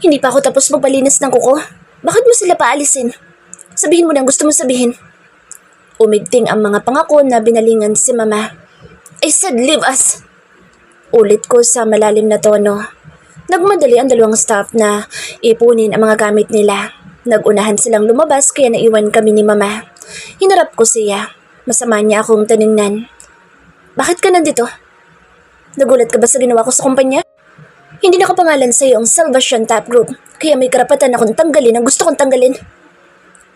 Hindi pa ako tapos magbalinis ng kuko. Bakit mo sila paalisin? Sabihin mo na ang gusto mo sabihin. Umigting ang mga pangako na binalingan si Mama. I said leave us! Ulit ko sa malalim na tono. Nagmadali ang dalawang staff na ipunin ang mga gamit nila. Nagunahan silang lumabas kaya naiwan kami ni Mama. Hinarap ko siya. Masama niya akong tiningnan. Bakit ka nandito? Nagulat ka ba sa ginawa ko sa kumpanya? Hindi nakapangalan sa iyo ang Salvation Top Group, kaya may karapatan akong tanggalin ang gusto kong tanggalin.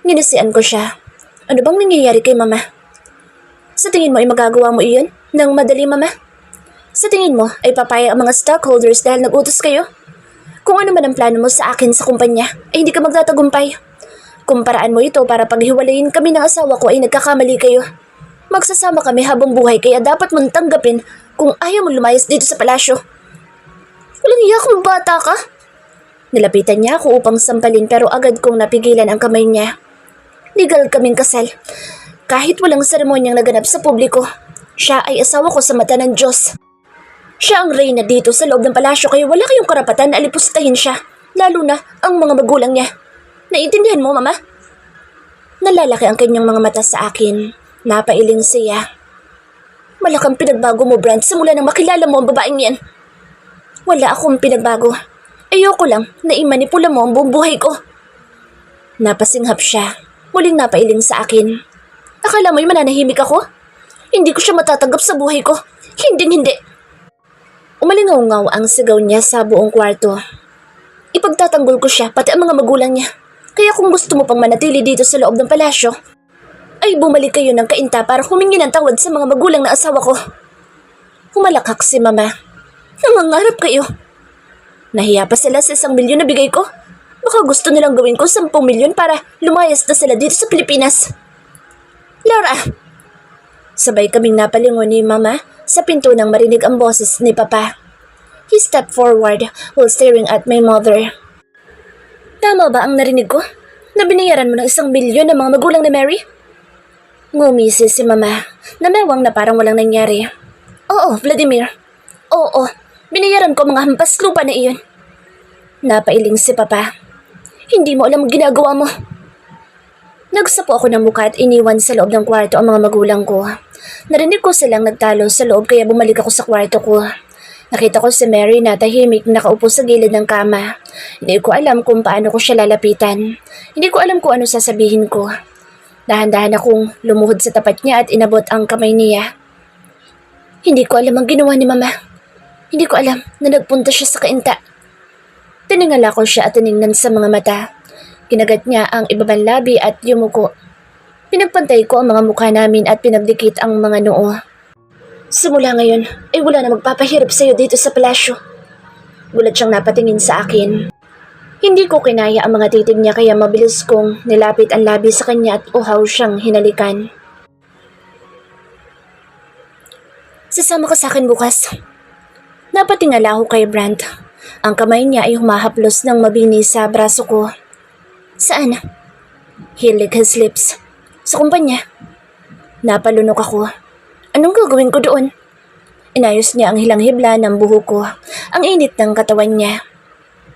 Ninisian ko siya. Ano bang nangyayari kay Mama? Sa tingin mo ay magagawa mo iyon ng madali, Mama? Sa tingin mo ay papayag ang mga stockholders dahil nag-utos kayo? Kung ano man ang plano mo sa akin sa kumpanya, ay hindi ka magtatagumpay. Kumparaan mo ito para paghiwalayin kami ng asawa ko ay nagkakamali kayo. Magsasama kami habang buhay kaya dapat mong tanggapin kung ayaw mo lumayas dito sa palasyo. Walang iya kung bata ka. Nilapitan niya ako upang sampalin pero agad kong napigilan ang kamay niya. Legal kaming kasal. Kahit walang seremonyang naganap sa publiko, siya ay asawa ko sa mata ng Diyos. Siya ang reyna dito sa loob ng palasyo kaya wala kayong karapatan na alipustahin siya, lalo na ang mga magulang niya. Naiintindihan mo, Mama? Nalalaki ang kanyang mga mata sa akin. Napailing siya. Malakang pinagbago mo, Brent, simula nang makilala mo ang babaeng yan. Wala akong pinagbago. Ayoko lang na imanipula mo ang buong buhay ko. Napasinghap siya. Muling napailing sa akin. Akala mo'y mananahimik ako? Hindi ko siya matatanggap sa buhay ko. Hindi. Umalingaw-ngaw ang sigaw niya sa buong kwarto. Ipagtatanggol ko siya pati ang mga magulang niya. Kaya kung gusto mo pang manatili dito sa loob ng palasyo, ay bumalik kayo ng kainta para humingi ng tawad sa mga magulang na asawa ko. Humalakak si Mama. Nangangarap kayo. Nahiya pa sila sa 1 milyon na bigay ko. Baka gusto nilang gawin ko 10 milyon para lumayas na sila dito sa Pilipinas. Laura! Sabay kaming napalingon ni Mama sa pinto nang marinig ang boses ni Papa. He stepped forward while staring at my mother. Tama ba ang narinig ko? Na binayaran mo ng 1 milyon ng mga magulang ni Mary? Ngumisi si Mama, namewang na parang walang nangyari. Oo, Vladimir. Oo, binayaran ko mga hampas lupa na iyon. Napailing si Papa. Hindi mo alam ang ginagawa mo. Nagsapo ako ng mukha at iniwan sa loob ng kwarto ang mga magulang ko. Narinig ko silang nagtalo sa loob kaya bumalik ako sa kwarto ko. Nakita ko si Mary na tahimik nakaupo sa gilid ng kama. Hindi ko alam kung paano ko siya lalapitan. Hindi ko alam kung ano sasabihin ko. Dahan-dahan akong lumuhod sa tapat niya at inabot ang kamay niya. Hindi ko alam ang ginawa ni Mama. Hindi ko alam na nagpunta siya sa kainta. Tiningala ko siya at tiningnan sa mga mata. Kinagat niya ang ibabang labi at yumuko. Pinagpantay ko ang mga mukha namin at pinagdikit ang mga noo. Simula ngayon ay wala na magpapahirap sa iyo dito sa palasyo. Gulat siyang napatingin sa akin. Hindi ko kinaya ang mga titig niya kaya mabilis kong nilapit ang labi sa kanya at uhaw siyang hinalikan. Sasama ka sa akin bukas. Napatingala ako kay Brent. Ang kamay niya ay humahaplos ng mabini sa braso ko. Saan? He licked his lips. Sa kumpanya. Napalunok ako. Anong gagawin ko doon? Inayos niya ang hilang-hibla ng buhok ko. Ang init ng katawan niya.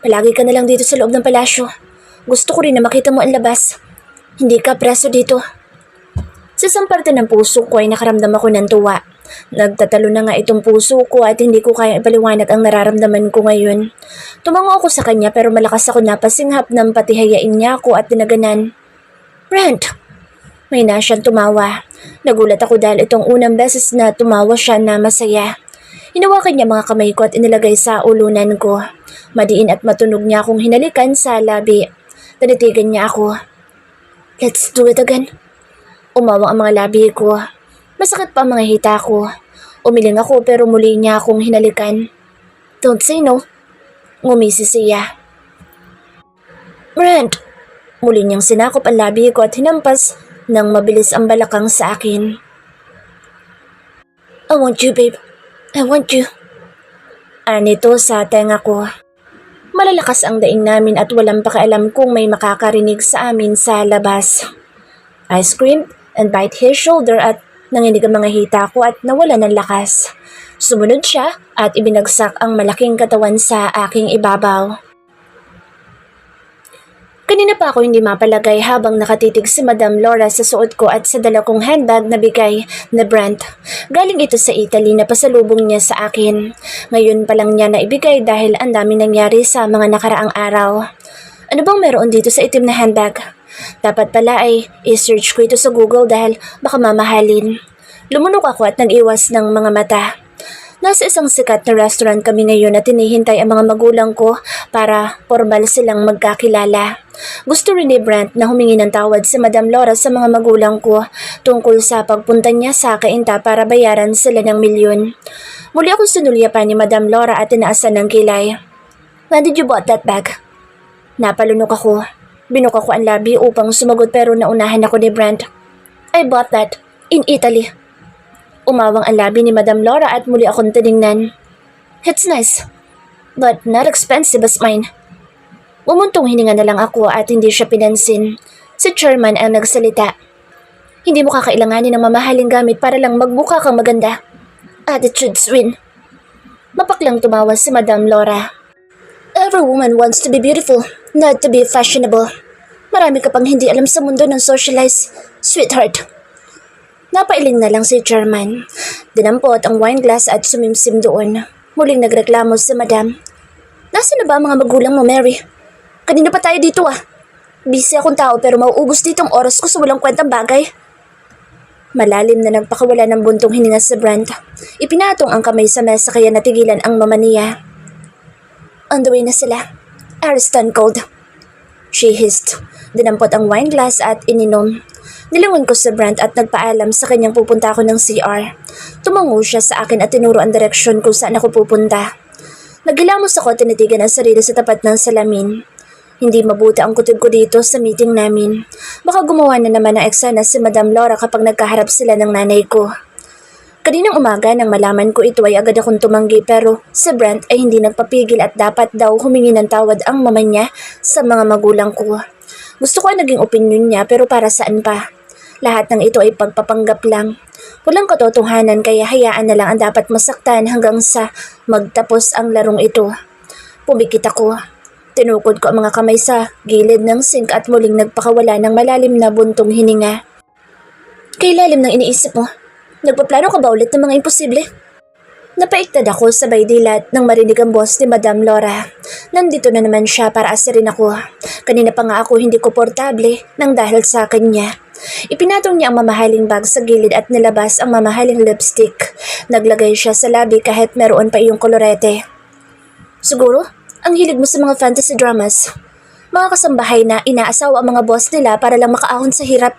Palagi ka na lang dito sa loob ng palasyo. Gusto ko rin na makita mo ang labas. Hindi ka preso dito. Sa isang parte ng puso ko ay nakaramdam ako ng tuwa. Nagtatalo na nga itong puso ko at hindi ko kaya ipaliwanag ang nararamdaman ko ngayon. Tumango ako sa kanya pero malakas ako napasinghap nang patihayain niya ako at tinaganan. Brent! May na siyang tumawa. Nagulat ako dahil itong unang beses na tumawa siya na masaya. Hinawakan niya mga kamay ko at inilagay sa ulunan ko. Madiin at matunog niya akong hinalikan sa labi. Tanitigan niya ako. Let's do it again. Umawang ang mga labi ko. Masakit pa ang mga hita ko. Umiling ako pero muli niya akong hinalikan. Don't say no. Ngumisi siya. Brent! Muli niyang sinakop ang labi ko at hinampas nang mabilis ang balakang sa akin. I want you, babe. I want you. Anito sa tenga ko. Malalakas ang daing namin at walang pakialam kung may makakarinig sa amin sa labas. I screamed and bite his shoulder at nanginig ang mga hita ko at nawala ng lakas. Sumunod siya at ibinagsak ang malaking katawan sa aking ibabaw. Kanina pa ako hindi mapalagay habang nakatitig si Madam Laura sa suot ko at sa dala kong handbag na bigay na Brent. Galing ito sa Italy na pasalubong niya sa akin. Ngayon pa lang niya na ibigay dahil ang dami nangyari sa mga nakaraang araw. Ano bang meron dito sa itim na handbag? Dapat pala ay i-search ko ito sa Google dahil baka mamahalin. Lumunok ako at nag-iwas ng mga mata. Nasa isang sikat na restaurant kami ngayon at hinihintay ang mga magulang ko para formal silang magkakilala. Gusto rin ni Brent na humingi ng tawad si Madam Laura sa mga magulang ko tungkol sa pagpunta niya sa kainta para bayaran sila ng milyon. Muli akong sinulya pa ni Madam Laura at tinaasan ng kilay. When did you bought that bag? Napalunok ako. Binuka ko ang labi upang sumagot pero naunahan ako ni Brent. I bought that in Italy. Umawang ang labi ni Madam Laura at muli akong tiningnan. It's nice, but not expensive as mine. Umuntong hininga na lang ako at hindi siya pinansin. Si Chairman ang nagsalita. Hindi mo kakailanganin ng mamahaling gamit para lang magmukha kang maganda. Attitudes win. Mapaklang tumawa si Madam Laura. Every woman wants to be beautiful, not to be fashionable. Marami ka pang hindi alam sa mundo ng socialize, sweetheart. Napailing na lang si Chairman. Dinampot ang wine glass at sumimsim doon. Muling nagreklamo si Madam. Nasaan na ba ang mga magulang mo, Mary? Kanina pa tayo dito ah. Busy akong tao pero mauubos dito ang oras ko sa walang kwentang bagay. Malalim na nagpakawala ng buntong hininga si Brent. Ipinatong ang kamay sa mesa kaya natigilan ang mama niya. On the way na sila. Ariston cold. She hissed. Dinampot ang wine glass at ininom. Nilingon ko si Brent at nagpaalam sa kanyang pupunta ako ng CR. Tumango siya sa akin at tinuro ang direksyon kung saan ako pupunta. Naghilamos ako at tinitigan ang sarili sa tapat ng salamin. Hindi mabuti ang kutob ko dito sa meeting namin. Baka gumawa na naman ng eksena si Madam Laura kapag nagkaharap sila ng nanay ko. Kaninang umaga nang malaman ko ito ay agad akong tumanggi pero si Brent ay hindi nagpapigil at dapat daw humingi ng tawad ang mama niya sa mga magulang ko. Gusto ko ang naging opinyon niya pero para saan pa? Lahat ng ito ay pagpapanggap lang. Walang katotohanan kaya hayaan na lang ang dapat masaktan hanggang sa magtapos ang larong ito. Pumikit ako. Tinukod ko ang mga kamay sa gilid ng sink at muling nagpakawala ng malalim na buntong hininga. Kailalim ng iniisip mo? Nagpaplano ka ba ulit ng mga imposible? Napaiktad ako sabay dilat nang marinig ang boss ni Madam Laura. Nandito na naman siya para asirin ako. Kanina pa nga ako hindi komportable nang dahil sa kanya. Ipinatong niya ang mamahaling bag sa gilid at nilabas ang mamahaling lipstick. Naglagay siya sa labi kahit meron pa iyong kolorete. Siguro, ang hilig mo sa mga fantasy dramas. Mga kasambahay na inaasawa ang mga boss nila para lang makaahon sa hirap.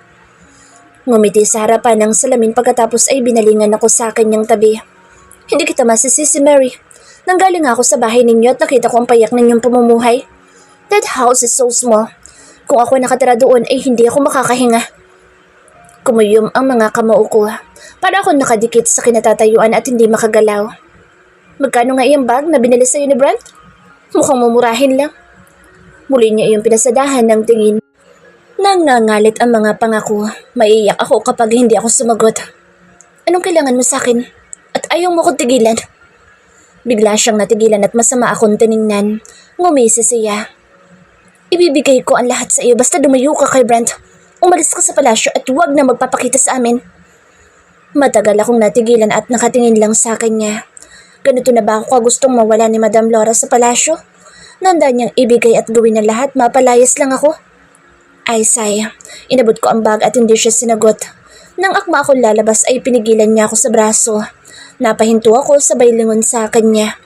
Ngumiti sa harapan ng salamin pagkatapos ay binalingan ako sa kanyang tabi. Hindi kita masisisi, Mary. Nanggaling ako sa bahay ninyo at nakita ko ang payak ninyong pamumuhay. That house is so small. Kung ako nakatira doon ay hindi ako makakahinga. Kumuyom ang mga kamao ko. Para ako nakadikit sa kinatatayuan at hindi makagalaw. Magkano nga iyang bag na binili sa'yo ni Brent? Mukhang mumurahin lang. Muli niya iyong pinasadahan ng tingin. Nang nangalit ang mga pangako, maiiyak ako kapag hindi ako sumagot. Anong kailangan mo sa akin? At ayaw mo akong tigilan. Bigla siyang natigilan at masama akong tiningnan. Ngumisi siya. Ibibigay ko ang lahat sa iyo basta dumayo ka kay Brent. Umalis ka sa palasyo at huwag na magpapakita sa amin. Matagal akong natigilan at nakatingin lang sa kanya. Ganito na ba ako gustong mawala ni Madam Laura sa palasyo? Nanda niyang ibigay at gawin ang lahat, mapalayas lang ako. Ay say, inabot ko ang bag at hindi siya sinagot. Nang akma akong lalabas ay pinigilan niya ako sa braso. Napahinto ako sabay lingon sa kanya.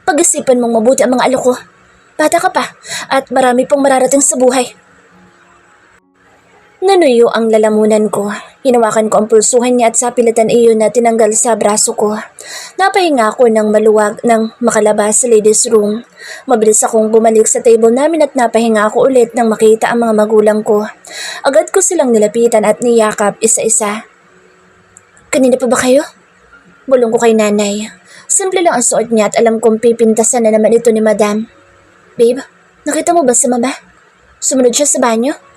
Pag-isipan mong mabuti ang mga alok ko. Bata ka pa at marami pong mararating sa buhay. Nanuyo ang lalamunan ko. Hinawakan ko ang pulsuhan niya at sa pilatan iyon na tinanggal sa braso ko. Napahinga ako ng maluwag nang makalabas sa ladies room. Mabilis akong bumalik sa table namin at napahinga ako ulit nang makita ang mga magulang ko. Agad ko silang nilapitan at niyakap isa-isa. Kanina pa ba kayo? Bulong ko kay nanay. Simple lang ang suot niya at alam kong pipintasan na naman ito ni Madam. Babe, nakita mo ba si Mama? Sumunod siya sa banyo?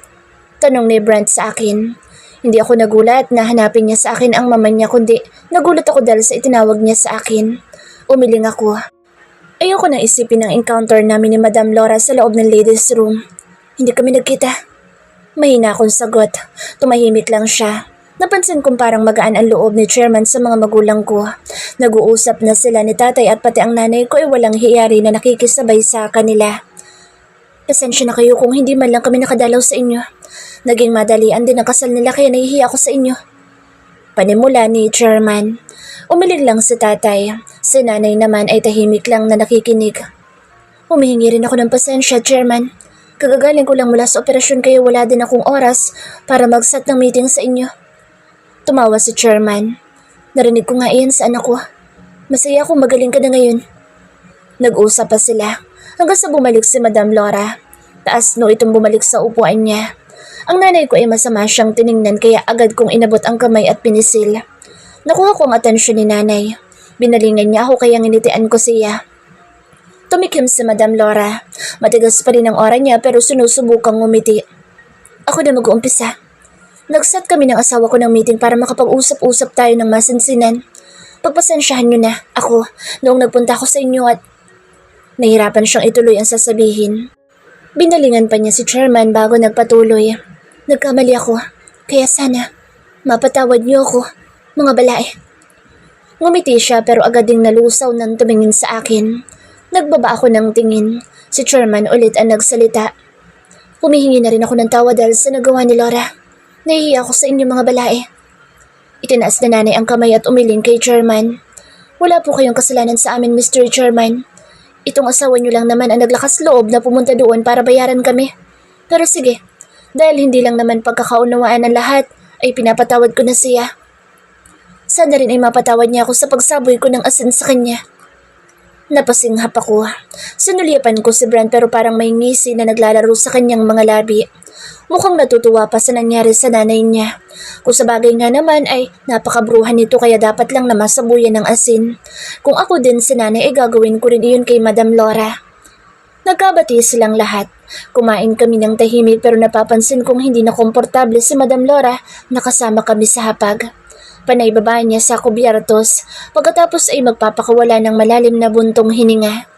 Tanong ni Brent sa akin. Hindi ako nagulat na hanapin niya sa akin ang mama niya kundi nagulat ako dahil sa itinawag niya sa akin. Umiling ako. Ayoko nang isipin ang encounter namin ni Madam Laura sa loob ng ladies room. Hindi kami nagkita. Mahina akong sagot. Tumahimik lang siya. Napansin kong parang magaan ang loob ni Chairman sa mga magulang ko. Nag-uusap na sila ni tatay at pati ang nanay ko ay walang hiyari na nakikisabay sa kanila. Pasensya na kayo kung hindi man lang kami nakadalaw sa inyo. Naging madalian din ang kasal nila kaya nahihiya ako sa inyo. Panimula ni Chairman. Umilig lang si tatay. Si nanay naman ay tahimik lang na nakikinig. Humihingi rin ako ng pasensya, Chairman. Kagagaling ko lang mula sa operasyon kaya wala din akong oras para mag-set ng meeting sa inyo. Tumawa si Chairman. Narinig ko nga iyan sa anak ko. Masaya akong magaling ka na ngayon. Nag-usap pa sila hanggang sa bumalik si Madam Laura. Taas no itong bumalik sa upuan niya. Ang nanay ko ay masama siyang tiningnan kaya agad kong inabot ang kamay at pinisil. Nakuha ko ang atensyon ni nanay. Binalingan niya ako kaya nginitian ko siya. Tumikim si Madam Laura. Matigas pa rin ang aura niya pero sinusubukang ngumiti. Ako na mag-uumpisa. Nag-set kami ng asawa ko ng meeting para makapag-usap-usap tayo ng masinsinan. Pagpasensyahan niyo na ako noong nagpunta ako sa inyo at nahirapan siyang ituloy ang sasabihin. Binalingan pa niya si Chairman bago nagpatuloy. Nagkamali ako, kaya sana mapatawad niyo ako, mga balae. Ngumiti siya pero agad ding nalusaw nang tumingin sa akin. Nagbaba ako ng tingin. Si Chairman ulit ang nagsalita. Humihingi na rin ako ng tawad dahil sa nagawa ni Laura. Nahihiya ako sa inyo mga balae. Itinaas na nanay ang kamay at umiling kay Chairman. Wala po kayong kasalanan sa amin, Mr. Chairman. Itong asawa niyo lang naman ang naglakas loob na pumunta doon para bayaran kami. Pero sige, dahil hindi lang naman pagkakaunawaan ng lahat, ay pinapatawad ko na siya. Sana rin ay mapatawad niya ako sa pagsaboy ko ng asin sa kanya. Napasinghap ako. Sinulyapan ko si Brand pero parang may ngisi na naglalaro sa kanyang mga labi. Mukhang natutuwa pa sa nangyari sa nanay niya. Kung sa bagay nga naman ay napakabruhan nito kaya dapat lang na masabuyan ng asin. Kung ako din si nanay ay gagawin ko rin iyon kay Madam Laura. Nagkabati silang lahat. Kumain kami ng tahimik pero napapansin kong hindi na komportable si Madam Laura na kasama kami sa hapag. Panay baba niya sa kubyertos pagkatapos ay magpapakawala ng malalim na buntong hininga.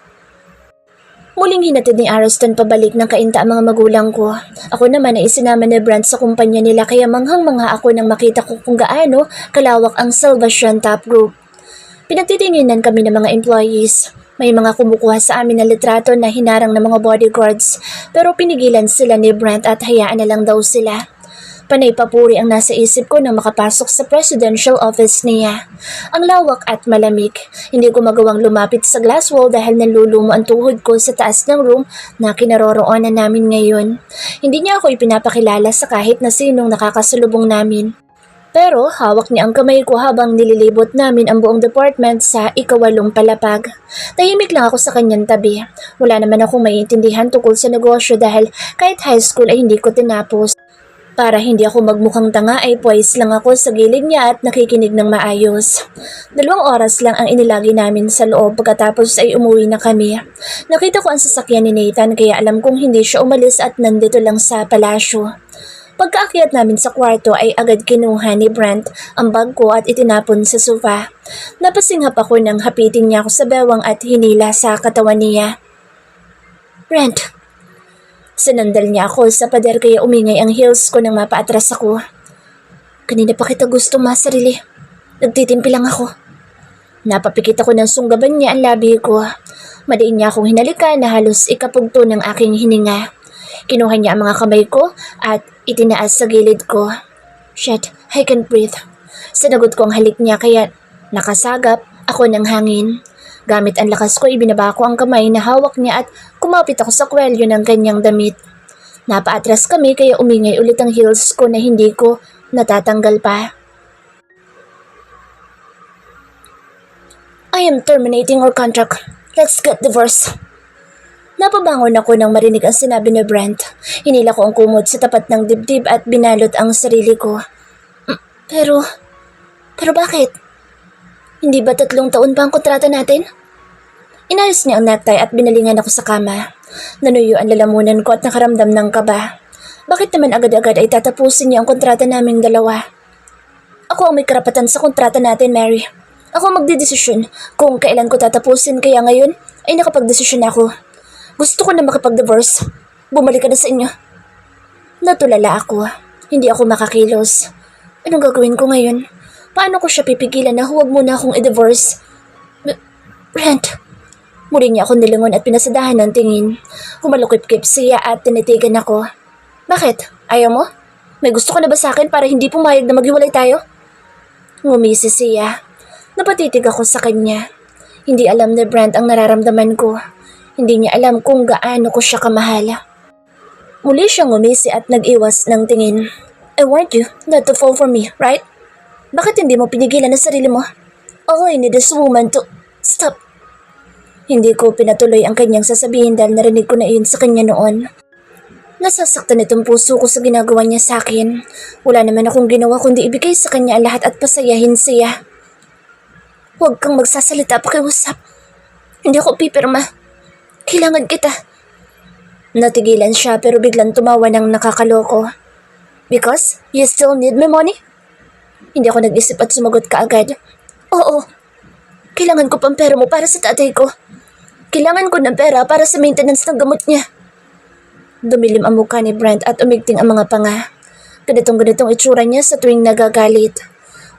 Muling hinatid ni Ariston pabalik ng kainta ang mga magulang ko. Ako naman ay isinama ni Brand sa kumpanya nila kaya manghang-mangha ako nang makita ko kung gaano kalawak ang Salvation Top Group. Pinagtitinginan kami ng mga employees. May mga kumukuha sa amin na litrato na hinarang ng mga bodyguards pero pinigilan sila ni Brand at hayaan na lang daw sila. Panay papuri ang nasa isip ko nang makapasok sa presidential office niya. Ang lawak at malamig. Hindi ko magawang lumapit sa glass wall dahil nalulumo ang tuhod ko sa taas ng room na kinaroroonan namin ngayon. Hindi niya ako ipinapakilala sa kahit na sinong nakakasalubong namin. Pero hawak niya ang kamay ko habang nililibot namin ang buong department sa ikawalong palapag. Tahimik lang ako sa kanyang tabi. Wala naman akong maiintindihan tungkol sa negosyo dahil kahit high school ay hindi ko tinapos. Para hindi ako magmukhang tanga ay poise lang ako sa gilid niya at nakikinig ng maayos. 2 oras lang ang inilagi namin sa loob pagkatapos ay umuwi na kami. Nakita ko ang sasakyan ni Nathan kaya alam kong hindi siya umalis at nandito lang sa palasyo. Pagkaakyat namin sa kwarto ay agad kinuha ni Brent ang bag ko at itinapon sa sofa. Napasinghap ako nang hapitin niya ako sa bewang at hinila sa katawan niya. Brent! Sinandal niya ako sa pader kaya umingay ang heels ko nang mapaatras ako. Kanina pa kita gustong masarili. Nagtitimpi lang ako. Napapikit ako ng sunggaban niya ang labi ko. Madiin niya akong hinalikan na halos ikapugto ng aking hininga. Kinuha niya ang mga kamay ko at itinaas sa gilid ko. Shit, I can't breathe. Sinagot ko ang halik niya kaya nakasagap ako ng hangin. Gamit ang lakas ko, ibinaba ko ang kamay na hawak niya at kumapit ako sa kwelyo ng kanyang damit. Napaatras kami kaya umingay ulit ang heels ko na hindi ko natatanggal pa. I am terminating our contract. Let's get divorced. Napabangon ako nang marinig ang sinabi ni Brent. Hinila ko ang kumot sa tapat ng dibdib at binalot ang sarili ko. Pero bakit? Hindi ba 3 taon pa ang kontrata natin? Inayos niya ang necktie at binalingan ako sa kama. Nanuyo ang lalamunan ko at nakaramdam ng kaba. Bakit naman agad-agad ay tatapusin niya ang kontrata naming dalawa? Ako ang may karapatan sa kontrata natin, Mary. Ako ang magdedesisyon kung kailan ko tatapusin kaya ngayon ay nakapagdesisyon ako. Gusto ko na makipag-divorce. Bumalik ka na sa inyo. Natulala ako. Hindi ako makakilos. Anong gagawin ko ngayon? Paano ko siya pipigilan na huwag muna akong i-divorce? Brent. Muli niya ako nilingon at pinasadahan ng tingin. Humalukip-kip siya at tinitigan ako. Bakit? Ayaw mo? May gusto ka na ba sa akin para hindi pumayag na maghiwalay tayo? Ngumisi siya. Napatitig ako sa kanya. Hindi alam ni Brent ang nararamdaman ko. Hindi niya alam kung gaano ko siya kamahala. Muli siyang ngumisi at nag-iwas ng tingin. I warned you not to fall for me, right? Bakit hindi mo pinigilan ang sarili mo? All I need is a woman to... Stop! Hindi ko pinatuloy ang kanyang sasabihin dahil narinig ko na iyon sa kanya noon. Nasasaktan itong puso ko sa ginagawa niya sa akin. Wala naman akong ginawa kundi ibigay sa kanya ang lahat at pasayahin siya. Huwag kang magsasalita pakiusap. Hindi ako pipirma. Kailangan kita. Natigilan siya pero biglang tumawa ng nakakaloko. Because you still need my money? Hindi ako nag-isip at sumagot kaagad. Oo. Kailangan ko pang pera mo para sa tatay ko. Kailangan ko ng pera para sa maintenance ng gamot niya. Dumilim ang mukha ni Brent at umigting ang mga panga. Ganitong-ganitong itsura niya sa tuwing nagagalit.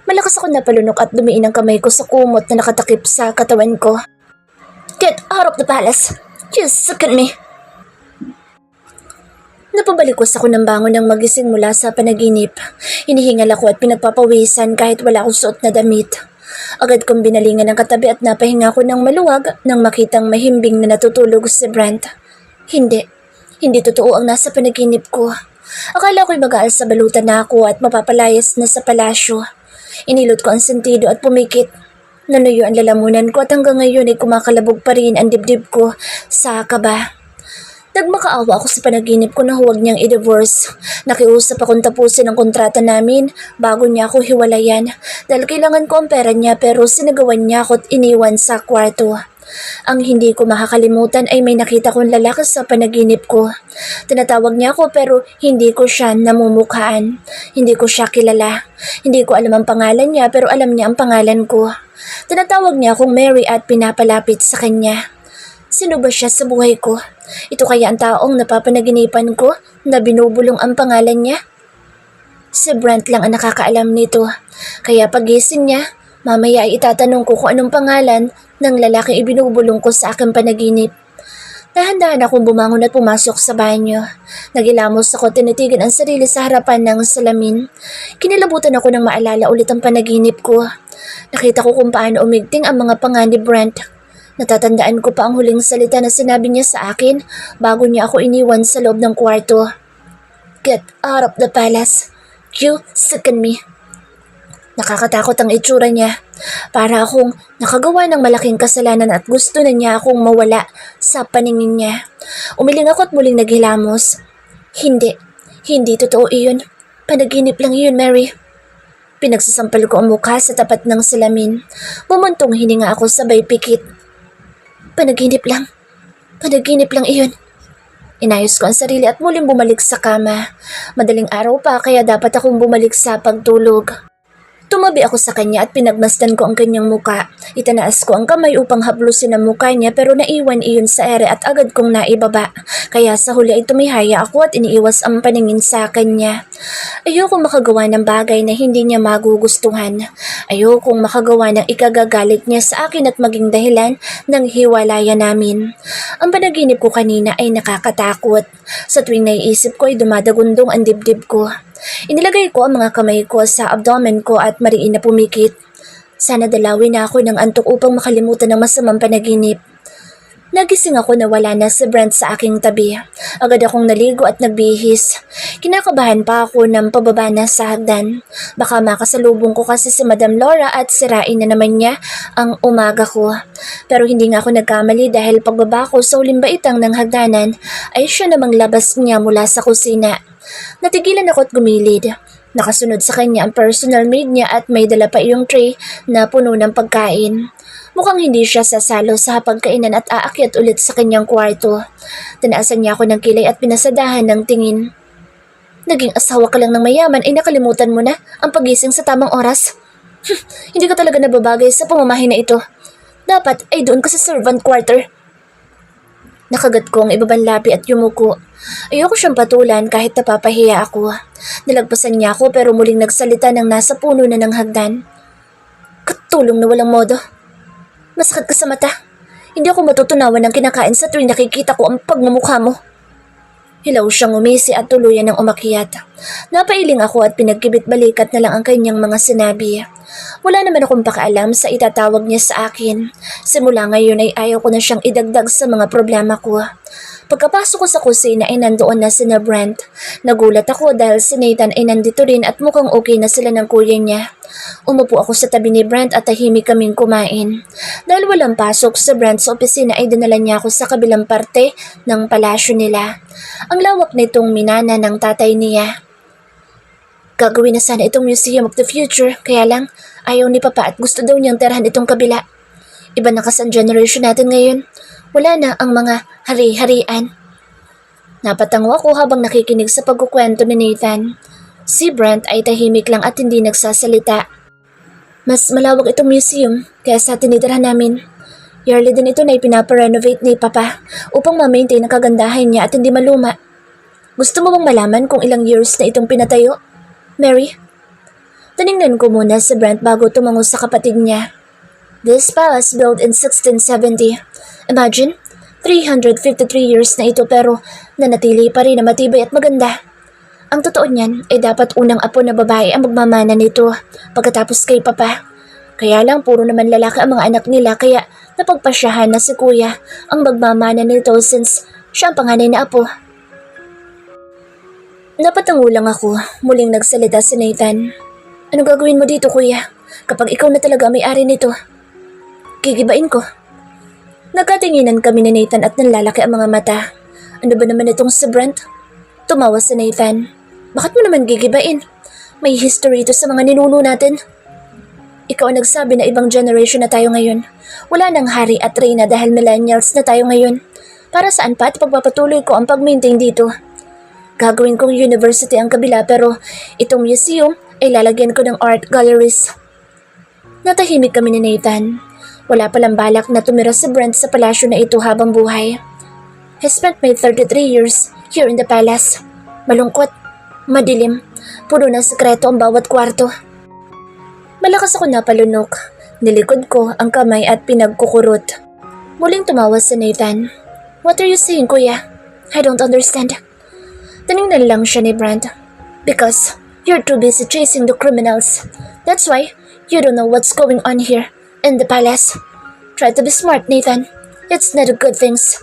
Malakas ako napalunok at dumiin ang kamay ko sa kumot na nakatakip sa katawan ko. Get out of the palace! Just look at me! Napabalikos ako ng bangon ng magising mula sa panaginip. Hinihingal ako at pinagpapawisan kahit wala akong suot na damit. Agad kong binalingan ang katabi at napahinga ko ng maluwag nang makitang mahimbing na natutulog si Brent. Hindi totoo ang nasa panaginip ko. Akala ko'y mag-aal sa balutan na ako at mapapalayas na sa palasyo. Inilot ko ang sentido at pumikit. Nanuyo ang lalamunan ko at hanggang ngayon ay kumakalabog pa rin ang dibdib ko sa kaba. Nagmakaawa ako sa panaginip ko na huwag niyang i-divorce. Nakiusap akong tapusin ang kontrata namin bago niya ako hiwalayan dahil kailangan ko ang pera niya pero sinagawan niya ako at iniwan sa kwarto. Ang hindi ko makakalimutan ay may nakita kong lalaki sa panaginip ko. Tinatawag niya ako pero hindi ko siya namumukhaan. Hindi ko siya kilala. Hindi ko alam ang pangalan niya pero alam niya ang pangalan ko. Tinatawag niya akong Mary at pinapalapit sa kanya. Sino ba siya sa buhay ko? Ito kaya ang taong napapanaginipan ko na binubulong ang pangalan niya? Si Brent lang ang nakakaalam nito. Kaya pagising niya, mamaya ay itatanong ko kung anong pangalan ng lalaking ibinubulong ko sa aking panaginip. Dahan-dahan akong bumangon at pumasok sa banyo. Nagilamos ako, tinitigan ang sarili sa harapan ng salamin. Kinilabutan ako nang maalala ulit ang panaginip ko. Nakita ko kung paano umigting ang mga panga ni Brent. Natatandaan ko pa ang huling salita na sinabi niya sa akin bago niya ako iniwan sa loob ng kwarto. Get out of the palace. You sicken me. Nakakatakot ang itsura niya. Para akong nakagawa ng malaking kasalanan at gusto na niya akong mawala sa paningin niya. Umiling ako at muling naghilamos. Hindi totoo iyon. Panaginip lang iyon, Mary. Pinagsasampal ko ang mukha sa tapat ng salamin. Bumuntong hininga ako sabay pikit. Panaginip lang iyon. Inayos ko ang sarili at muling bumalik sa kama. Madaling araw pa kaya dapat akong bumalik sa pagtulog. Tumabi ako sa kanya at pinagmasdan ko ang kanyang muka. Itanaas ko ang kamay upang haplusin ang muka niya pero naiwan iyon sa ere at agad kong naibaba. Kaya sa huli ay tumihaya ako at iniiwas ang paningin sa kanya. Ayokong makagawa ng bagay na hindi niya magugustuhan. Ayokong makagawa ng ikagagalit niya sa akin at maging dahilan ng hiwalayan namin. Ang panaginip ko kanina ay nakakatakot. Sa tuwing naiisip ko ay dumadagundong ang dibdib ko. Inilagay ko ang mga kamay ko sa abdomen ko at mariin na pumikit. Sana dalawin na ako ng antok upang makalimutan ng masamang panaginip. Nagising ako na wala na si Brent sa aking tabi. Agad akong naligo at nagbihis. Kinakabahan pa ako ng pababa na sa hagdan. Baka makasalubong ko kasi si Madam Laura at sirain na naman niya ang umaga ko. Pero hindi nga ako nagkamali dahil pagbaba ko sa uling baitang ng hagdanan ay siya namang labas niya mula sa kusina. Natigilan ako at gumilid. Nakasunod sa kanya ang personal maid niya at may dala pa iyong tray na puno ng pagkain. Mukhang hindi siya sasalo sa hapagkainan at aakyat ulit sa kanyang kwarto. Tinaasan niya ako ng kilay at pinasadahan ng tingin. Naging asawa ka lang ng mayaman ay nakalimutan mo na ang pagising sa tamang oras. Hindi ka talaga nababagay sa pamamahay na ito. Dapat ay doon ka sa servant quarter. Nakagat ko ang ibabang labi at yumuko. Ayoko siyang patulan kahit napapahiya ako. Nilagpasan niya ako pero muling nagsalita ng nasa puno na ng hagdan. Katulong na walang modo. Masakit ka sa mata. Hindi ako matutunawan ng kinakain sa tuwing nakikita ko ang pagmumukha mo. Hilaw siyang umisi at tuluyan ng umakyat. Napailing ako at pinagkibit balikat na lang ang kanyang mga sinabi. Wala naman akong pakaalam sa itatawag niya sa akin. Simula ngayon ay ayaw ko na siyang idagdag sa mga problema ko. Pagkapasok ko sa kusina ay nandoon na sina Brent. Nagulat ako dahil si Nathan ay nandito rin at mukhang okay na sila ng kuya niya. Umupo ako sa tabi ni Brent at tahimik kaming kumain. Dahil walang pasok sa Brent sa opisina ay dinala niya ako sa kabilang parte ng palasyo nila. Ang lawak nitong minana ng tatay niya. Gagawin na sana itong Museum of the Future, kaya lang ayaw ni Papa at gusto daw niyang tirahan itong kabila. Iba na kasi ang generation natin ngayon. Wala na ang mga hari-harian. Napatango ako habang nakikinig sa pagkukwento ni Nathan. Si Brent ay tahimik lang at hindi nagsasalita. Mas malawak itong museum kaya sa tinitirhan namin. Yearly din ito na ipinaparenovate ni Papa upang ma-maintain ang kagandahan niya at hindi maluma. Gusto mo bang malaman kung ilang years na itong pinatayo, Mary? Tiningnan ko muna si Brent bago tumango sa kapatid niya. This palace built in 1670. Imagine, 353 years na ito pero nanatili pa rin na matibay at maganda. Ang totoo niyan ay dapat unang apo na babae ang magmamana nito pagkatapos kay Papa. Kaya lang puro naman lalaki ang mga anak nila kaya napagpasyahan na si Kuya ang magmamana nito since siya ang panganay na apo. Napatango lang ako, muling nagsalita si Nathan. Ano gagawin mo dito, Kuya? Kapag ikaw na talaga may-ari nito, gigibain ko. Nagkatinginan kami ni Nathan at nanlalaki ang mga mata. Ano ba naman itong si Brent? Tumawa si Nathan. Bakit mo naman gigibain? May history ito sa mga ninuno natin. Ikaw ang nagsabi na ibang generation na tayo ngayon. Wala nang hari at reyna dahil millennials na tayo ngayon. Para saan pa at pagpapatuloy ko ang pag-maintain dito? Gagawin kong university ang kabila pero itong museum ay lalagyan ko ng art galleries. Natahimik kami ni Nathan. Wala palang balak na tumira si Brent sa palasyo na ito habang buhay. I spent my 33 years here in the palace. Malungkot, madilim, puno ng sekreto ang bawat kwarto. Malakas ako napalunok. Nilikod ko ang kamay at pinagkukurot. Muling tumawa si Nathan. What are you saying, Kuya? I don't understand. Tiningnan lang siya ni Brent. Because you're too busy chasing the criminals. That's why you don't know what's going on here in the palace. Try to be smart, Nathan. It's not a good things.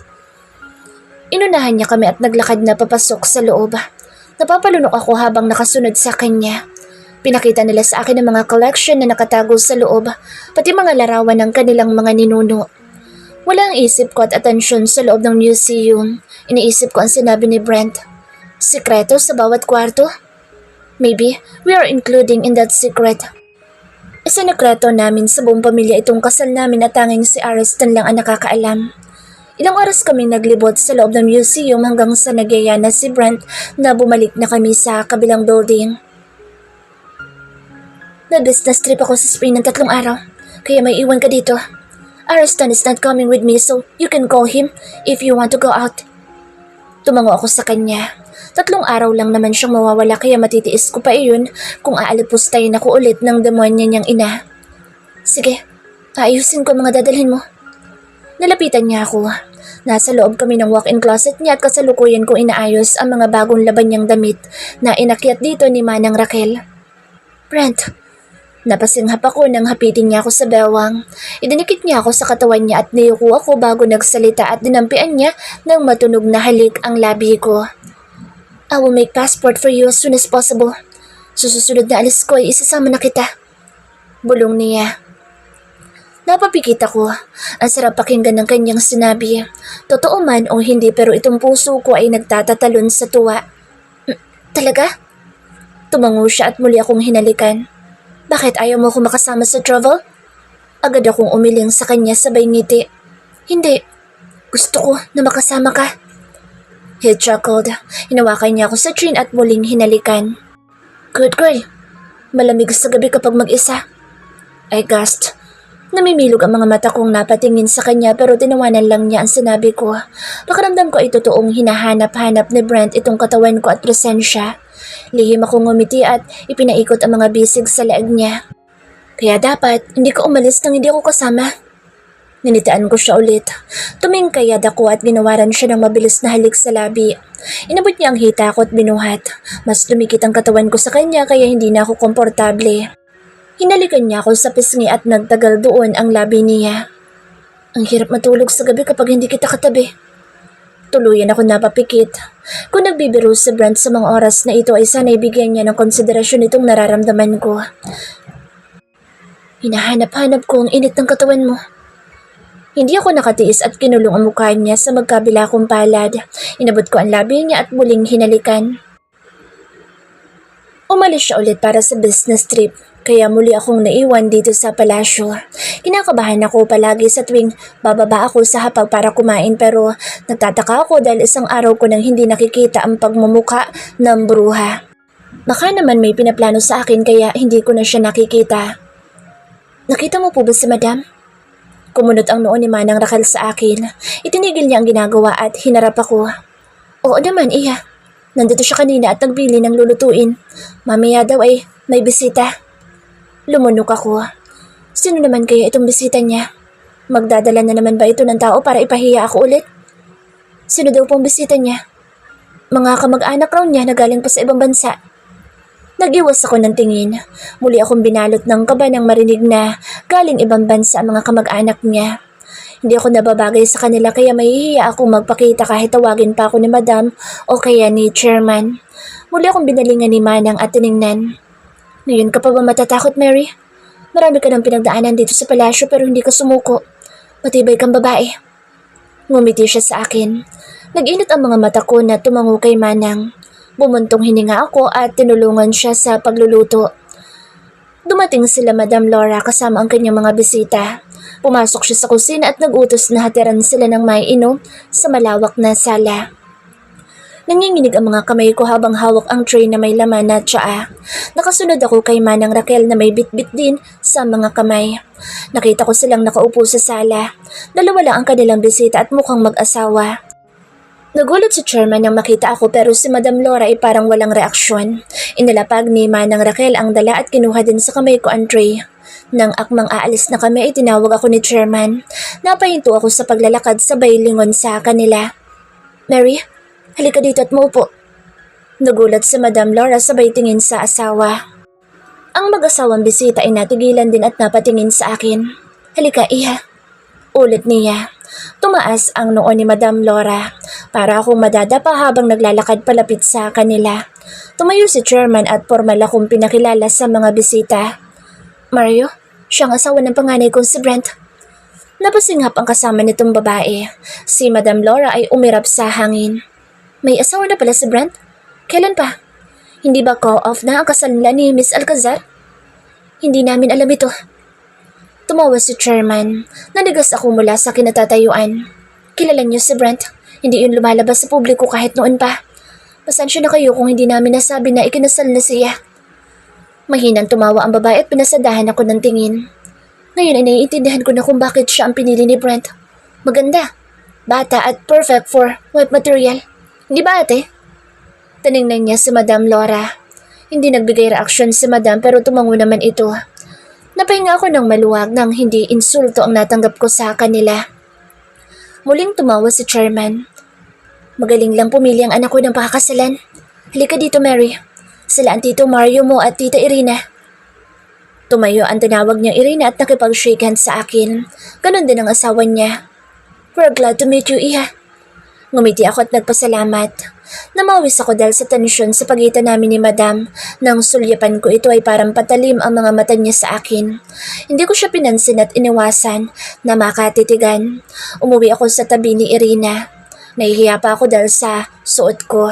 Inunahan niya kami at naglakad na papasok sa loob. Napapalunok ako habang nakasunod sa kanya. Pinakita nila sa akin ang mga collection na nakatago sa loob, pati mga larawan ng kanilang mga ninuno. Wala ang isip ko at atensyon sa loob ng museum. Iniisip ko ang sinabi ni Brent. Sikreto sa bawat kwarto? Maybe we are including in that secret. Isinekreto namin sa buong pamilya itong kasal namin na tanging si Ariston lang ang nakakaalam. Ilang oras kaming naglibot sa loob ng museum hanggang sa nagyaya na si Brent na bumalik na kami sa kabilang building. Nag-business trip ako sa Spain ng 3 araw, kaya may iwan ka dito. Ariston is not coming with me so you can call him if you want to go out. Tumango ako sa kanya. 3 araw lang naman siyang mawawala kaya matitiis ko pa iyon kung aalipustayin ako ulit ng demonyo niyang ina. Sige, ayusin ko ang mga dadalhin mo. Nalapitan niya ako. Nasa loob kami ng walk-in closet niya at kasalukuyan kong inaayos ang mga bagong laban niyang damit na inakyat dito ni Manang Raquel. Brent, napasinghap ako nang hapitin niya ako sa bewang. Idinikit niya ako sa katawan niya at niyuko ako bago nagsalita at dinampian niya ng matunog na halik ang labi ko. I will make passport for you as soon as possible. Susunod na alis ko ay isasama na kita. Bulong niya. Napapikit ako. Ang sarap pakinggan ng kanyang sinabi. Totoo man o hindi pero itong puso ko ay nagtatatalon sa tuwa. Talaga? Tumango siya at muli akong hinalikan. Bakit ayaw mo ako makasama sa travel? Agad akong umiling sa kanya sabay ngiti. Hindi. Gusto ko na makasama ka. He chuckled. Hinawakan niya ako sa chin at muling hinalikan. Good girl. Malamig sa gabi kapag mag-isa. I gasped. Namimilog ang mga mata kong napatingin sa kanya pero tinawanan lang niya ang sinabi ko. Pakiramdam ko ay totoong hinahanap-hanap ni Brent itong katawan ko at presensya. Lihim akong ngumiti at ipinaikot ang mga bisig sa leeg niya. Kaya dapat hindi ka umalis nang hindi ako kasama. Ninitian ko siya ulit. Tumingkayad ako at ginawaran siya ng mabilis na halik sa labi. Inabot niya ang hita ko at binuhat. Mas lumikit ang katawan ko sa kanya kaya hindi na ako komportable. Hinalikan niya ako sa pisngi at nagtagal doon ang labi niya. Ang hirap matulog sa gabi kapag hindi kita katabi. Tuluyan ako napapikit. Kung nagbibiro si Brent sa mga oras na ito ay sana'y bigyan niya ng konsiderasyon itong nararamdaman ko. Hinahanap-hanap ko ang init ng katawan mo. Hindi ako nakatiis at kinulong ang mukha niya sa magkabila kong palad. Inabot ko ang labi niya at muling hinalikan. Umalis siya ulit para sa business trip, kaya muli akong naiwan dito sa palasyo. Kinakabahan ako palagi sa tuwing bababa ako sa hapag para kumain pero nagtataka ako dahil isang araw ko nang hindi nakikita ang pagmumuka ng bruha. Baka naman may pinaplano sa akin kaya hindi ko na siya nakikita. Nakita mo po ba si Madam? Kumunot ang noo ni Manang Raquel sa akin. Itinigil niya ang ginagawa at hinarap ako. Oo naman, iya. Nandito siya kanina at nagbili ng lulutuin. Mamaya daw ay may bisita. Lumunok ako. Sino naman kaya itong bisita niya? Magdadala na naman ba ito ng tao para ipahiya ako ulit? Sino daw pong bisita niya? Mga kamag-anak raw niya na galing pa sa ibang bansa. Nag-iwas ako ng tingin. Muli akong binalot ng kaba nang marinig na galing ibang bansa ang mga kamag-anak niya. Hindi ako nababagay sa kanila kaya mahihiya akong magpakita kahit tawagin pa ako ni Madam o kaya ni Chairman. Muli akong binalingan ni Manang at tiningnan. Ngayon ka pa ba matatakot, Mary? Marami ka ng pinagdaanan dito sa palasyo pero hindi ka sumuko. Matibay kang babae. Ngumiti siya sa akin. Nag-init ang mga mata ko na tumango kay Manang. Bumuntong hininga ako at tinulungan siya sa pagluluto. Dumating sila Madam Laura kasama ang kanyang mga bisita. Pumasok siya sa kusina at nag-utos na hatiran sila ng may inom sa malawak na sala. Nanginginig ang mga kamay ko habang hawak ang tray na may laman na tsaa. Nakasunod ako kay Manang Raquel na may bitbit din sa mga kamay. Nakita ko silang nakaupo sa sala. Dalawa lang ang kanilang bisita at mukhang mag-asawa. Nagulat si Chairman nang makita ako pero si Madam Laura ay parang walang reaksyon. Inilapag ni Manang Raquel ang dala at kinuha din sa kamay ko ang tray. Nang akmang aalis na kami ay tinawag ako ni Chairman. Napahinto ako sa paglalakad sabay lingon sa kanila. Mary, halika dito at maupo. Nagulat si Madam Laura sabay tingin sa asawa. Ang mag-asawang bisita ay natigilan din at napatingin sa akin. Halika, iha. Ulit niya. Tumaas ang noo ni Madam Laura para akong madadapa habang naglalakad palapit sa kanila. Tumayo si Chairman at formal akong pinakilala sa mga bisita. Mario, siyang asawa ng panganay kong si Brent. Napasinghap ang kasama nitong babae. Si Madam Laura ay umirap sa hangin. May asawa na pala si Brent? Kailan pa? Hindi ba call-off na ang kasal nila ni Miss Alcazar? Hindi namin alam ito. Tumawa si Chairman. Nanigas ako mula sa kinatatayuan. Kilala niyo si Brent? Hindi yun lumalabas sa publiko kahit noon pa. Pasensya na kayo kung hindi namin nasabi na ikinasal na siya. Mahinang tumawa ang babae at pinasadahan ako ng tingin. Ngayon ay naiintindihan ko na kung bakit siya ang pinili ni Brent. Maganda, bata at perfect for wife material. Hindi ba ate? Tiningnan niya si Madam Laura. Hindi nagbigay reaksyon si Madam pero tumango naman ito. Napahinga ako ng maluwag nang hindi insulto ang natanggap ko sa kanila. Muling tumawa si Chairman. Magaling lang pumili ang anak ko ng pakakasalan. Halika dito, Mary. Sila ang Tito Mario mo at Tita Irina. Tumayo ang tinawag niyang Irina at nakipag-shake hands sa akin. Ganon din ang asawa niya. We're glad to meet you, Iha. Ngumiti ako at nagpasalamat. Namawis ako dahil sa tensyon sa pagitan namin ni Madam. Nang sulyapan ko ito ay parang patalim ang mga mata niya sa akin. Hindi ko siya pinansin at iniwasan na makatitigan. Umuwi ako sa tabi ni Irina. Nahihiya pa ako dahil sa suot ko.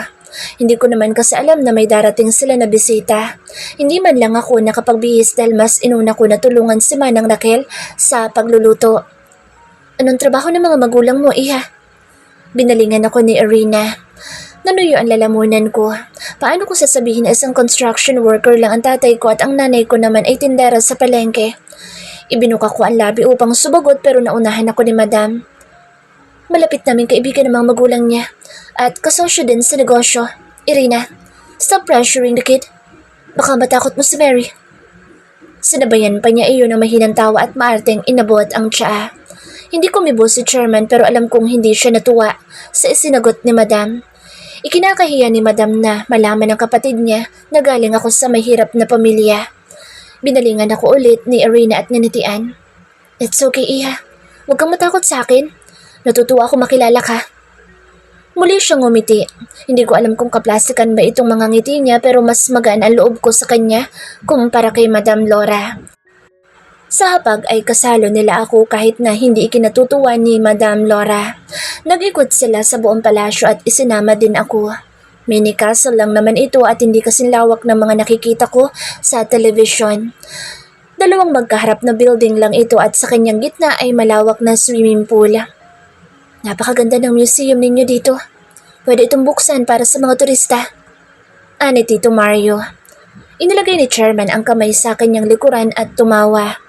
Hindi ko naman kasi alam na may darating sila na bisita. Hindi man lang ako nakapagbihis dahil mas inuna ko na tulungan si Manang Raquel sa pagluluto. Anong trabaho ng mga magulang mo, Iha? Binalingan ako ni Irina. Nanuyo ang lalamunan ko. Paano ko sasabihin na isang construction worker lang ang tatay ko at ang nanay ko naman ay tindera sa palengke? Ibinuka ko ang labi upang sumagot pero naunahan ako ni Madam. Malapit naming kaibigan ng mga magulang niya at kasosyo din sa negosyo. Irina, stop pressuring the kid. Baka matakot mo si Mary. Sinabayan pa niya iyon ng mahinang tawa at maarteng inabot ang tsaa. Hindi ko mibo si Chairman pero alam kong hindi siya natuwa sa isinagot ni Madam. Ikinakahiya ni Madam na malaman ng kapatid niya na galing ako sa mahirap na pamilya. Binalingan ako ulit ni Irina at nginitian. It's okay, Iha. Huwag kang matakot sa akin. Natutuwa ako makilala ka. Muli siyang ngumiti. Hindi ko alam kung kaplastikan ba itong mga ngiti niya pero mas magaan ang loob ko sa kanya kumpara kay Madam Laura. Sa hapag ay kasalo nila ako kahit na hindi ikinatutuwa ni Madam Laura. Nag-ikot sila sa buong palasyo at isinama din ako. Mini castle lang naman ito at hindi kasing lawak ng mga nakikita ko sa telebisyon. Dalawang magkaharap na building lang ito at sa kanyang gitna ay malawak na swimming pool. Napakaganda ng museum ninyo dito. Pwede itong buksan para sa mga turista. Ani Tito Mario. Inilagay ni Chairman ang kamay sa kanyang likuran at tumawa.